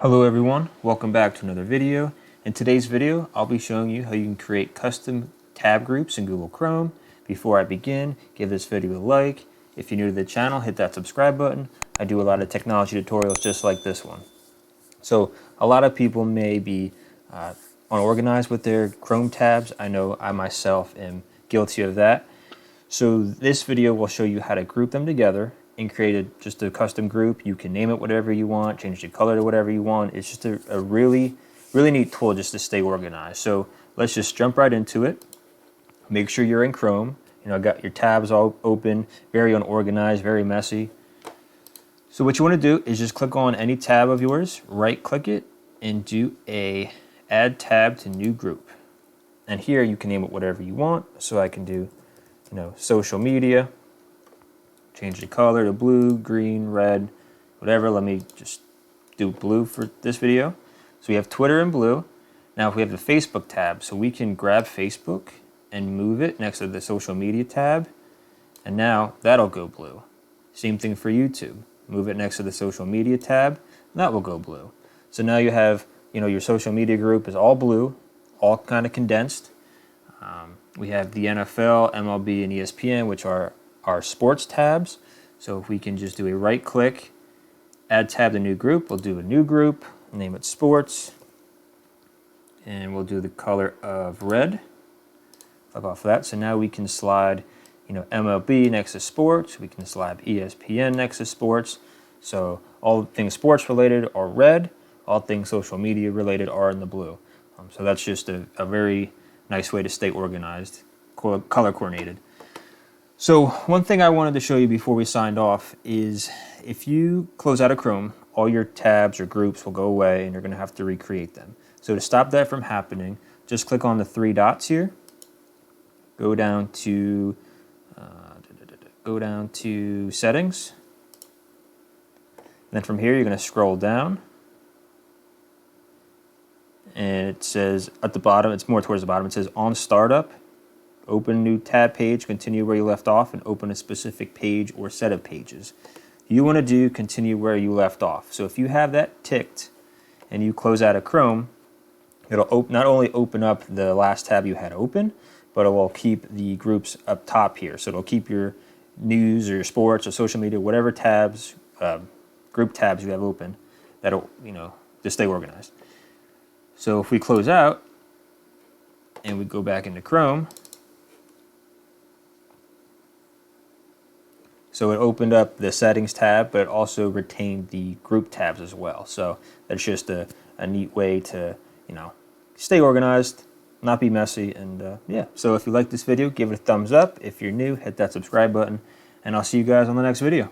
Hello everyone, welcome back to another video. In today's video, I'll be showing you how you can create custom tab groups in Google Chrome. Before I begin, give this video a like. If you're new to the channel, hit that subscribe button. I do a lot of technology tutorials just like this one. So a lot of people may be unorganized with their Chrome tabs. I know I myself am guilty of that. So this video will show you how to group them together and create just a custom group. You can name it whatever you want, change the color to whatever you want. It's just a really neat tool just to stay organized. So let's just jump right into it. Make sure you're in Chrome. Got your tabs all open, very unorganized, very messy. So what you want to do is just click on any tab of yours, right click it, and do a add tab to new group. And here you can name it whatever you want. So I can do, social media. Change the color to blue, green, red, whatever. Let me just do blue for this video. So we have Twitter in blue. Now if we have the Facebook tab, so we can grab Facebook and move it next to the social media tab. And now that'll go blue. Same thing for YouTube. Move it next to the social media tab, and that will go blue. So now you have, your social media group is all blue, all kind of condensed. We have the NFL, MLB, and ESPN, which are our sports tabs. So if we can just do a right click, add tab to new group, we'll do a new group, name it sports, and we'll do the color of red. Click off of that. So now we can slide, MLB next to sports, we can slide ESPN next to sports. So all things sports related are red, all things social media related are in the blue. So that's just a very nice way to stay organized, color coordinated. So one thing I wanted to show you before we signed off is if you close out of Chrome, all your tabs or groups will go away and you're going to have to recreate them. So to stop that from happening, just click on the three dots here, go down to settings. Then from here you're going to scroll down, and it says at the bottom, it's more towards the bottom, it says on startup. Open new tab page, continue where you left off, and open a specific page or set of pages. You want to do continue where you left off. So if you have that ticked and you close out of Chrome, it'll not only open up the last tab you had open, but it will keep the groups up top here. So it'll keep your news or your sports or social media, whatever tabs, group tabs you have open, that'll, just stay organized. So if we close out and we go back into Chrome, so it opened up the settings tab, but it also retained the group tabs as well. So that's just a neat way to, stay organized, not be messy, and yeah. So if you like this video, give it a thumbs up. If you're new, hit that subscribe button, and I'll see you guys on the next video.